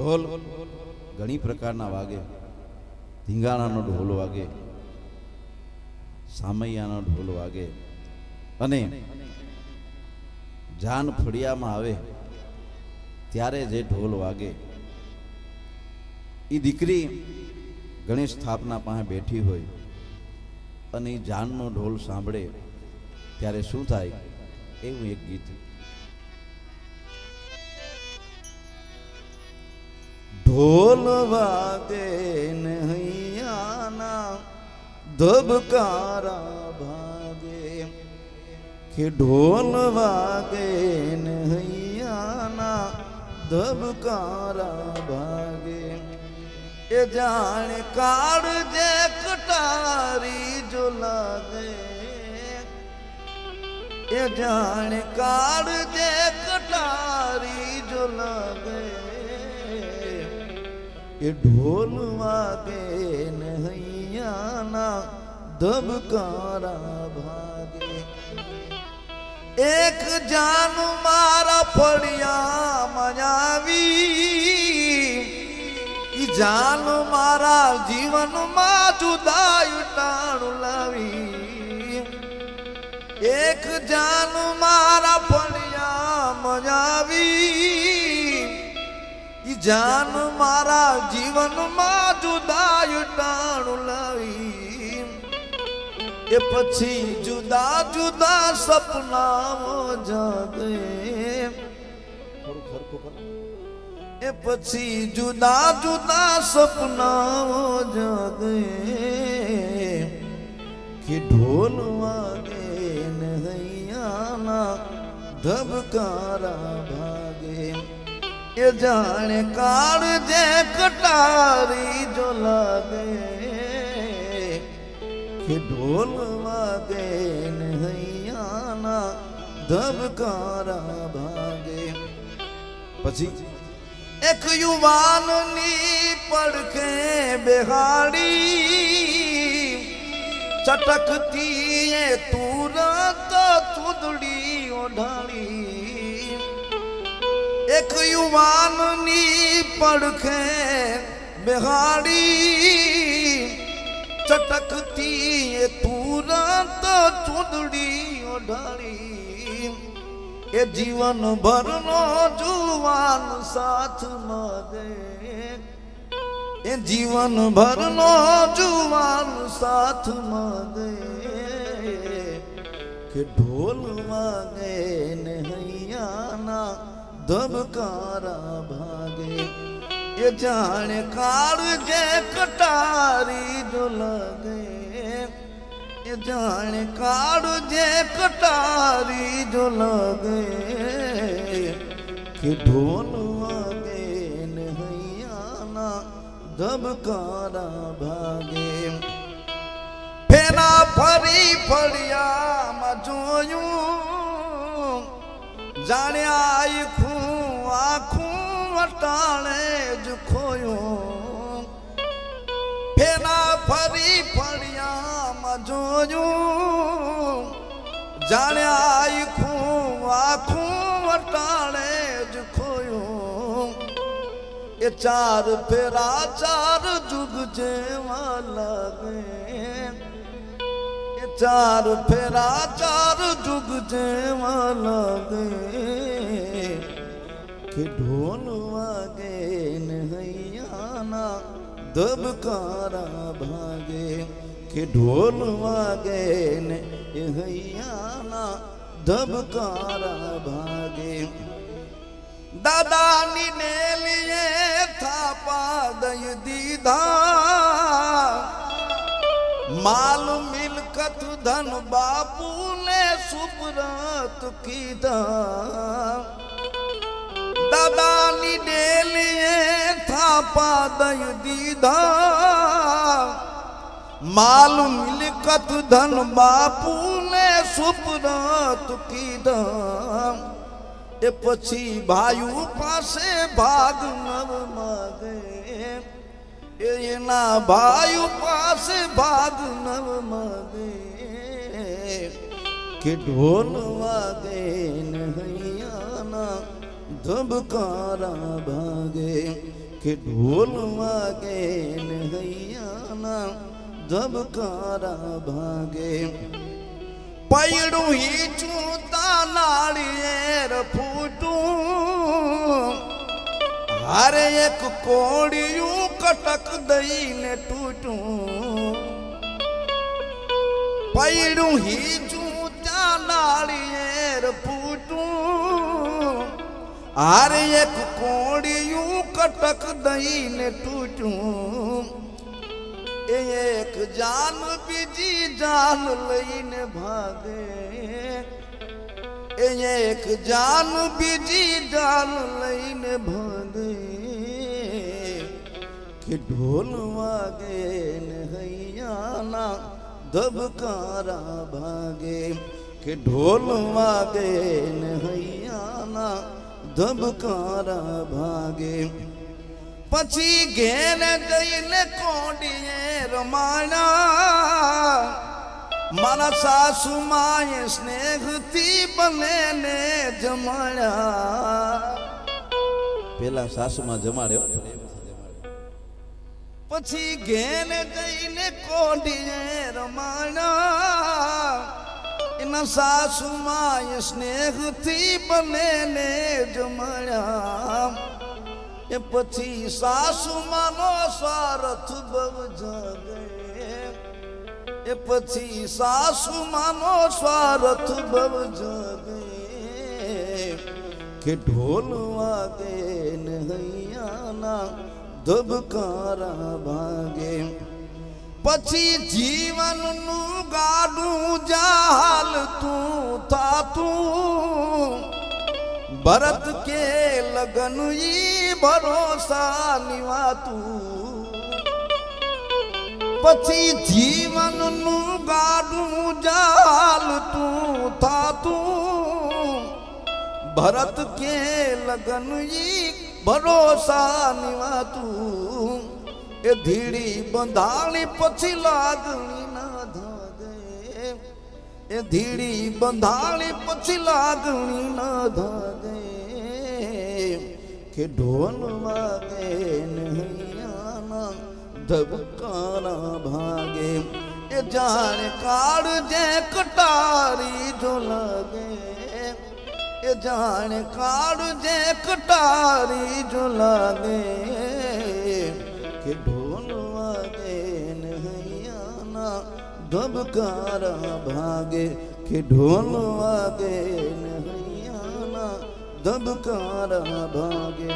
ઢોલ ઘણી પ્રકારના વાગે, ધીંગાણાનો ઢોલ વાગે, સામૈયાનો ઢોલ વાગે, અને જાન ફળિયામાં આવે ત્યારે જે ઢોલ વાગે, એ દીકરી ગણેશ સ્થાપના પાસે બેઠી હોય અને એ જાનનો ઢોલ સાંભળે ત્યારે શું થાય, એવું એક ગીત. ઢોલ વાગે ને હૈયાના ધબકારા ભાગે, કે ઢોલ વાગે ને હૈયાના ધબકારા ભાગે, એ જાણે કાળ જે કટારી જો લાગે, એ જાણે કાળ જે કટારી જો લાગે, એ ઢોલ વાગે ને હૈયાના ધબકારા ભાગે. એક જાન મારા ફળિયામાં આવી, ઈ જાન મારા જીવનમાં જુદાઈ ટાણું લાવી. એક જાન મારા ફળિયામાં આવી, ઈ જાન મારા જીવનમાં જુદાઈ ટાણું લાવી. એ પછી જુદા જુદા સપનાઓ જાગે, એ પછી જુદા જુદા સપનાઓ જાગે, કે ઢોલ વાગે ને હૈયાના ધબકારા ભાગે, એ જાણે કાળ જે કટારી જો લાગે, કે ઢોલ વાગે ને હૈયાના ધબકારા ભાગે. પછી એક યુવાનની પડખે બેહાડી, ચટકતી એ તુરંત ચૂંદડી ઓઢાડી. એક યુવાનની પડખે બેહાડી, ચટકતી એ તુરંત ચૂંદડી ઓઢાડી. એ જીવન ભરનો જુવાન સાથ માંગે, એ જીવન ભરનો જુવાન સાથ માંગે, કે ઢોલ વાગે ને હૈયાના ધબકારા ભાગે, એ જાણે કાળ જે કટારી જો લાગે, એ જાણે કાળ જે કટારી જો લાગે, કે ઢોલ વાગે ને હૈયાના ધબકારા ભાગે. ફેરા ફરી ફળિયામાં જોયું, જાણે આખું આખું વટાણે જ ખોયું. ફેરા ફરી ફળિયામાં જોયું, જાણે આખું આખું વટાણે જ ખોયું. એ ચાર ફેરા ચાર જુગ જેવા લાગે, એ ચાર ફેરા ચાર જુગ જેવા લાગે, કે ઢોલ વાગે ને હૈયાના ધબકારા ભાગે, કે ઢોલ વાગે ને એ હૈયાના ધબકારા ભાગે. દાદાની ને લીએ થાપા દઈ દીધા, માલ મિલકત ધન બાપુ ને સુપરત કીધા. દાદાની ને લીએ થાપા દઈ દીધા, માલ મિલકત ધન બાપુ ને સુપરત કીધા. એ પછી ભાઈ પાસે ભાગ નવ માગે, એના ભાઈ પાસે ભાગ નવ માગે, કે ઢોલ વાગે ને હૈયાના ધબકારા ભાગે કે ઢોલ વાગે ને હૈયાના ધબકારા ભાગે પૈડું હીચું તાનાળિયેર ફૂટું હારે એક કોડિયું કટક દઈને તૂટું પૈડું હીચું તાનાળિયેર ફૂટું હારે એક કોડિયું કટક દઈને તૂટું એક જાન બીજી જાન લઈને ભાગે એક જાન બીજી જાન લઈને ભાગે કે ઢોલ વાગે ને હૈયાના ધબકારા ભાગે કે ઢોલ વાગે ને હૈયાના ધબકારા ભાગે પછી ઘેર જઈને કોડીએ રમાણા મારા સાસુ માએ સ્નેહથી બનેને જમાડ્યા પેલા સાસુમાં જમાડ્યો પછી ઘેર જઈને કોડીએ રમાણા એના સાસુ માએ સ્નેહથી બનેને જમાડ્યા એ પછી સાસુ માનો સ્વાર્થ બહુ જાગે એ પછી સાસુ માનો સ્વાર્થ બહુ જાગે કે ઢોલ વાગે ને હૈયાના ધબકારા ભાગે પછી જીવનનું ગાડું જાલ તું થાતું ભરત કે લગન ઈ ભરોસા નિવાતું પછી જીવનનું ગાડું ચાલતું થાતું ભરત કે લગન ઈ ભરોસા નિવાતું એ ધીડી બંધાણી પછી લાગણી ના ધાગે એ ધીડી બંધાણી પછી લાગણી ના ધાગે કે ઢોલ વાગે ને હૈયાના ધબકારા ભાગે એ જાણે કાળ જે કટારી જો લાગે એ જાણે કાળ જે કટારી જો લાગે કે ઢોલ વાગે ને હૈયાના ધબકારા ભાગે કે ઢોલ વાગે ને હૈયાના ધબકારા ભાગે